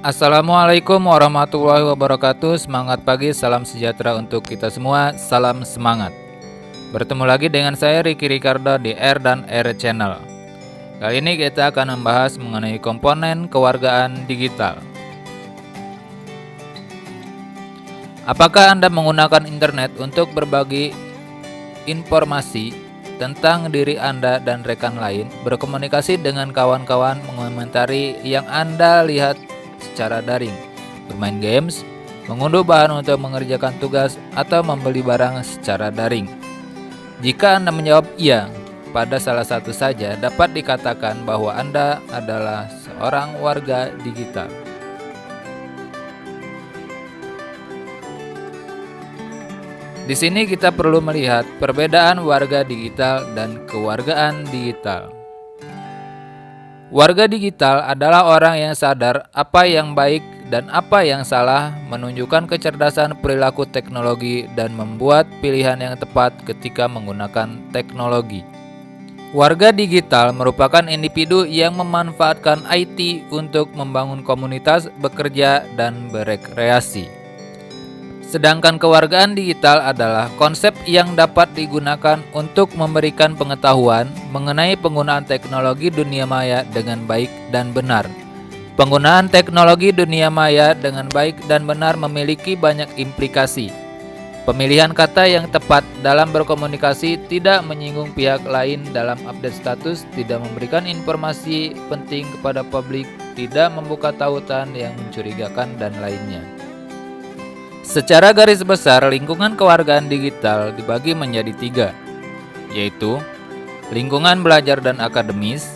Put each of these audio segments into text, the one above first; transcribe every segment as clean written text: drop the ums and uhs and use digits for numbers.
Assalamualaikum warahmatullahi wabarakatuh. Semangat pagi, salam sejahtera untuk kita semua. Salam semangat. Bertemu lagi dengan saya Ricky Ricardo di R dan R Channel. Kali ini kita akan membahas mengenai komponen kewargaan digital. Apakah Anda menggunakan internet untuk berbagi informasi tentang diri Anda dan rekan lain, berkomunikasi dengan kawan-kawan, mengomentari yang Anda lihat secara daring, bermain games, mengunduh bahan untuk mengerjakan tugas, atau membeli barang secara daring? Jika Anda menjawab iya pada salah satu saja, dapat dikatakan bahwa Anda adalah seorang warga digital. Di sini kita perlu melihat perbedaan warga digital dan kewargaan digital. Warga digital adalah orang yang sadar apa yang baik dan apa yang salah, menunjukkan kecerdasan perilaku teknologi, dan membuat pilihan yang tepat ketika menggunakan teknologi. Warga digital merupakan individu yang memanfaatkan IT untuk membangun komunitas, bekerja, dan berekreasi. Sedangkan kewargaan digital adalah konsep yang dapat digunakan untuk memberikan pengetahuan mengenai penggunaan teknologi dunia maya dengan baik dan benar. Penggunaan teknologi dunia maya dengan baik dan benar memiliki banyak implikasi. Pemilihan kata yang tepat dalam berkomunikasi, tidak menyinggung pihak lain dalam update status, tidak memberikan informasi penting kepada publik, tidak membuka tautan yang mencurigakan, dan lainnya. Secara garis besar, lingkungan kewargaan digital dibagi menjadi 3, yaitu lingkungan belajar dan akademis,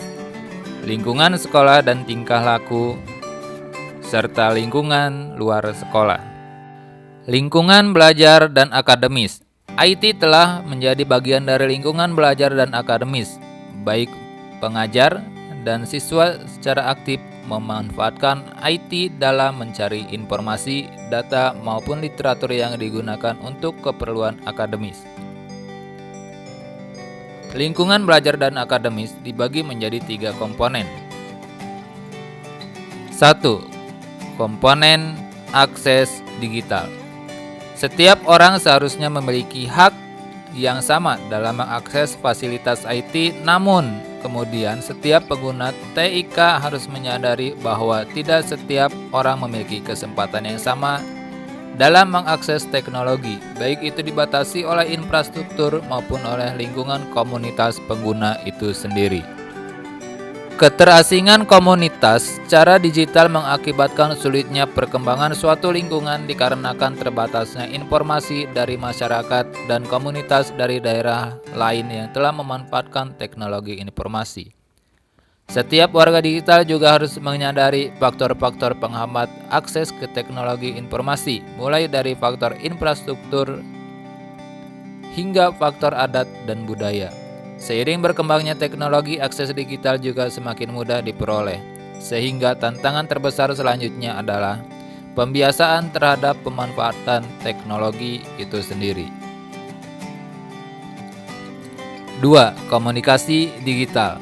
lingkungan sekolah dan tingkah laku, serta lingkungan luar sekolah. Lingkungan belajar dan akademis. IT telah menjadi bagian dari lingkungan belajar dan akademis, baik pengajar dan siswa secara aktif memanfaatkan IT dalam mencari informasi, data, maupun literatur yang digunakan untuk keperluan akademis. Lingkungan belajar dan akademis dibagi menjadi 3 komponen. 1. Komponen akses digital. Setiap orang seharusnya memiliki hak yang sama dalam mengakses fasilitas IT, namun kemudian setiap pengguna TIK harus menyadari bahwa tidak setiap orang memiliki kesempatan yang sama dalam mengakses teknologi, baik itu dibatasi oleh infrastruktur maupun oleh lingkungan komunitas pengguna itu sendiri. Keterasingan komunitas secara digital mengakibatkan sulitnya perkembangan suatu lingkungan dikarenakan terbatasnya informasi dari masyarakat dan komunitas dari daerah lain yang telah memanfaatkan teknologi informasi. Setiap warga digital juga harus menyadari faktor-faktor penghambat akses ke teknologi informasi, mulai dari faktor infrastruktur hingga faktor adat dan budaya. Seiring berkembangnya teknologi, akses digital juga semakin mudah diperoleh, sehingga tantangan terbesar selanjutnya adalah pembiasaan terhadap pemanfaatan teknologi itu sendiri. 2. Komunikasi digital.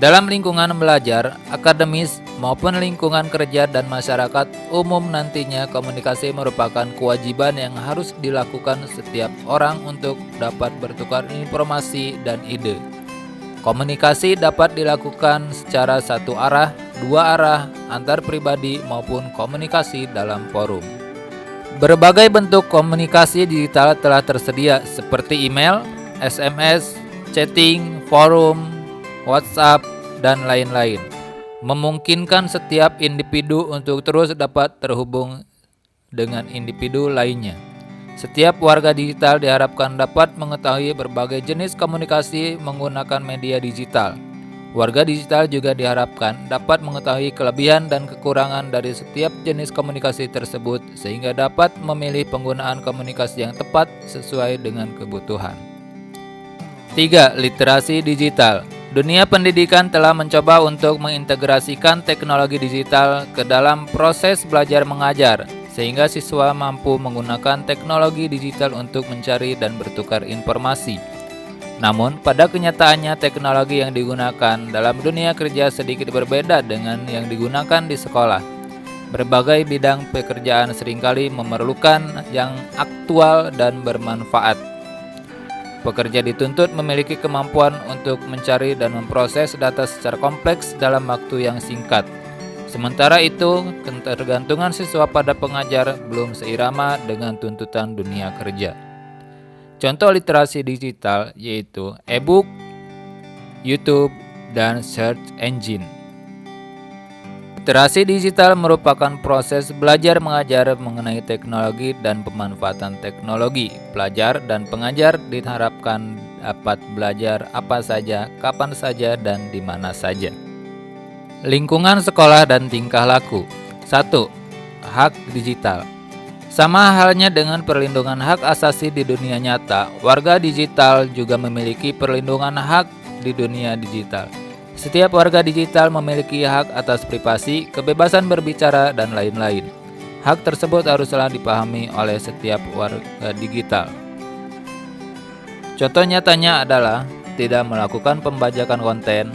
Dalam lingkungan belajar, akademis, maupun lingkungan kerja dan masyarakat umum nantinya, komunikasi merupakan kewajiban yang harus dilakukan setiap orang untuk dapat bertukar informasi dan ide. Komunikasi dapat dilakukan secara satu arah, dua arah, antar pribadi, maupun komunikasi dalam forum. Berbagai bentuk komunikasi digital telah tersedia seperti email, SMS, chatting, forum, WhatsApp, dan lain-lain, memungkinkan setiap individu untuk terus dapat terhubung dengan individu lainnya. Setiap warga digital diharapkan dapat mengetahui berbagai jenis komunikasi menggunakan media digital. Warga digital juga diharapkan dapat mengetahui kelebihan dan kekurangan dari setiap jenis komunikasi tersebut, sehingga dapat memilih penggunaan komunikasi yang tepat sesuai dengan kebutuhan. 3. Literasi digital. Dunia pendidikan telah mencoba untuk mengintegrasikan teknologi digital ke dalam proses belajar mengajar, sehingga siswa mampu menggunakan teknologi digital untuk mencari dan bertukar informasi. Namun, pada kenyataannya teknologi yang digunakan dalam dunia kerja sedikit berbeda dengan yang digunakan di sekolah. Berbagai bidang pekerjaan seringkali memerlukan yang aktual dan bermanfaat. Pekerja dituntut memiliki kemampuan untuk mencari dan memproses data secara kompleks dalam waktu yang singkat. Sementara itu, ketergantungan siswa pada pengajar belum seirama dengan tuntutan dunia kerja. Contoh literasi digital yaitu e-book, YouTube, dan search engine. Literasi digital merupakan proses belajar mengajar mengenai teknologi dan pemanfaatan teknologi. Pelajar dan pengajar diharapkan dapat belajar apa saja, kapan saja, dan di mana saja. Lingkungan sekolah dan tingkah laku. 1. Hak digital. Sama halnya dengan perlindungan hak asasi di dunia nyata, warga digital juga memiliki perlindungan hak di dunia digital. Setiap warga digital memiliki hak atas privasi, kebebasan berbicara, dan lain-lain. Hak tersebut haruslah dipahami oleh setiap warga digital. Contoh nyatanya adalah tidak melakukan pembajakan konten,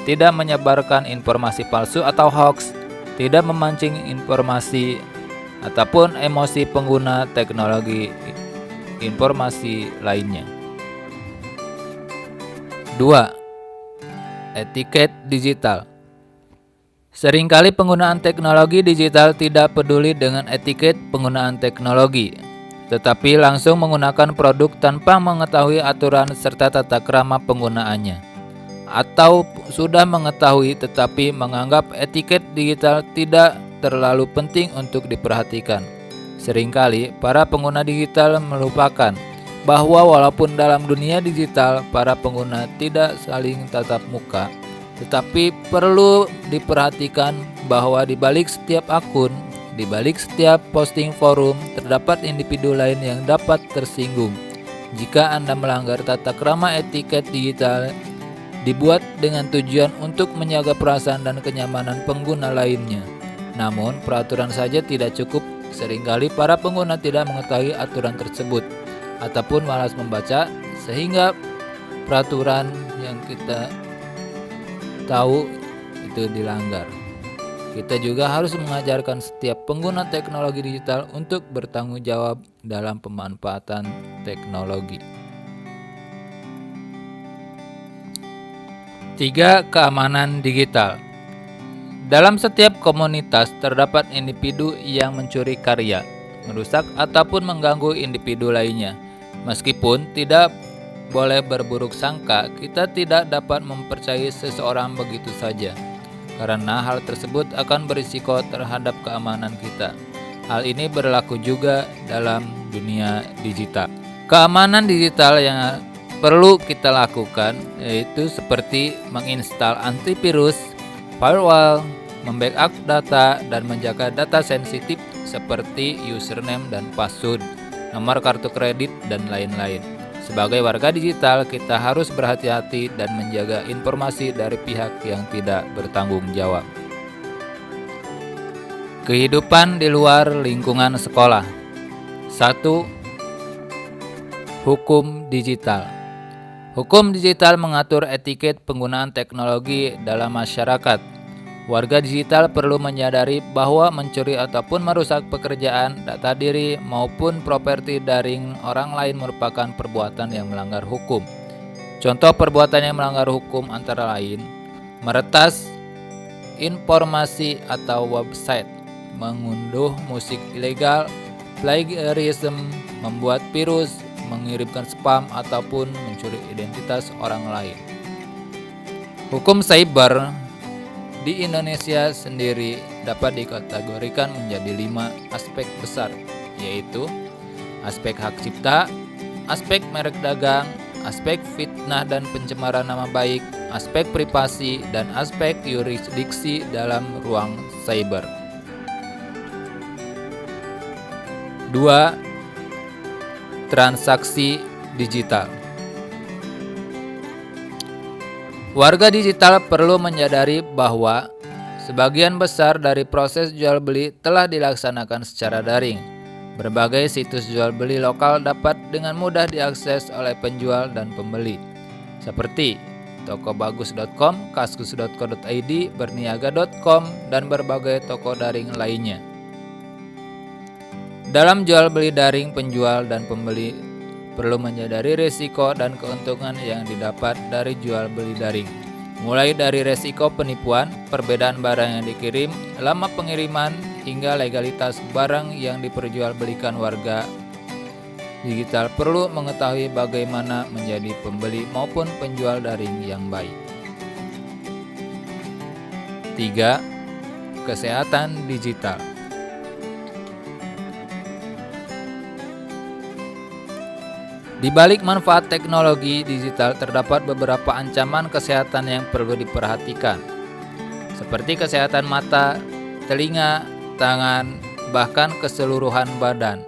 tidak menyebarkan informasi palsu atau hoax, tidak memancing informasi ataupun emosi pengguna teknologi informasi lainnya. 2. Etiket digital. Seringkali penggunaan teknologi digital tidak peduli dengan etiket penggunaan teknologi, tetapi langsung menggunakan produk tanpa mengetahui aturan serta tata krama penggunaannya. Atau sudah mengetahui tetapi menganggap etiket digital tidak terlalu penting untuk diperhatikan. Seringkali para pengguna digital melupakan bahwa walaupun dalam dunia digital para pengguna tidak saling tatap muka, tetapi perlu diperhatikan bahwa di balik setiap akun, di balik setiap posting forum terdapat individu lain yang dapat tersinggung. Jika Anda melanggar tata krama etiket digital dibuat dengan tujuan untuk menjaga perasaan dan kenyamanan pengguna lainnya. Namun peraturan saja tidak cukup, seringkali para pengguna tidak mengetahui aturan tersebut ataupun malas membaca sehingga peraturan yang kita tahu itu dilanggar. Kita juga harus mengajarkan setiap pengguna teknologi digital untuk bertanggung jawab dalam pemanfaatan teknologi. 3. Keamanan digital. Dalam setiap komunitas terdapat individu yang mencuri karya, merusak ataupun mengganggu individu lainnya. Meskipun tidak boleh berburuk sangka, kita tidak dapat mempercayai seseorang begitu saja, karena hal tersebut akan berisiko terhadap keamanan kita. Hal ini berlaku juga dalam dunia digital. Keamanan digital yang perlu kita lakukan yaitu seperti menginstal antivirus, firewall, membackup data, dan menjaga data sensitif seperti username dan password, nomor kartu kredit, dan lain-lain. Sebagai warga digital, kita harus berhati-hati dan menjaga informasi dari pihak yang tidak bertanggung jawab. Kehidupan di luar lingkungan sekolah. 1. Hukum digital. Hukum digital mengatur etiket penggunaan teknologi dalam masyarakat. Warga digital perlu menyadari bahwa mencuri ataupun merusak pekerjaan, data diri, maupun properti daring orang lain merupakan perbuatan yang melanggar hukum. Contoh perbuatan yang melanggar hukum antara lain meretas informasi atau website, mengunduh musik ilegal, plagiarism, membuat virus, mengirimkan spam, ataupun mencuri identitas orang lain. Hukum cyber di Indonesia sendiri dapat dikategorikan menjadi 5 aspek besar, yaitu aspek hak cipta, aspek merek dagang, aspek fitnah dan pencemaran nama baik, aspek privasi, dan aspek yurisdiksi dalam ruang cyber. 2. Transaksi digital. Warga digital perlu menyadari bahwa sebagian besar dari proses jual beli telah dilaksanakan secara daring. Berbagai situs jual beli lokal dapat dengan mudah diakses oleh penjual dan pembeli, seperti tokobagus.com, kaskus.co.id, berniaga.com, dan berbagai toko daring lainnya. Dalam jual beli daring, penjual dan pembeli perlu menyadari risiko dan keuntungan yang didapat dari jual beli daring. Mulai dari risiko penipuan, perbedaan barang yang dikirim, lama pengiriman, hingga legalitas barang yang diperjualbelikan. Warga digital perlu mengetahui bagaimana menjadi pembeli maupun penjual daring yang baik. 3. Kesehatan digital. Di balik manfaat teknologi digital terdapat beberapa ancaman kesehatan yang perlu diperhatikan, seperti kesehatan mata, telinga, tangan, bahkan keseluruhan badan.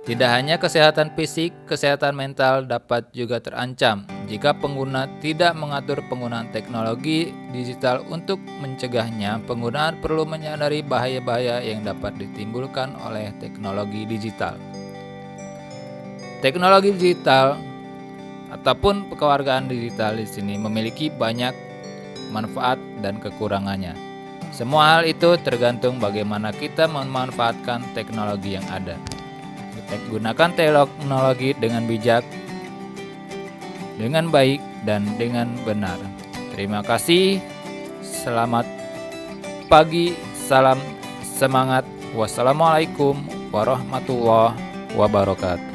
Tidak hanya kesehatan fisik, kesehatan mental dapat juga terancam jika pengguna tidak mengatur penggunaan teknologi digital. Untuk mencegahnya, penggunaan perlu menyadari bahaya-bahaya yang dapat ditimbulkan oleh teknologi digital. Teknologi digital ataupun kewargaan digital di sini memiliki banyak manfaat dan kekurangannya. Semua hal itu tergantung bagaimana kita memanfaatkan teknologi yang ada. Kita gunakan teknologi dengan bijak, dengan baik, dan dengan benar. Terima kasih. Selamat pagi, salam semangat. Wassalamualaikum warahmatullahi wabarakatuh.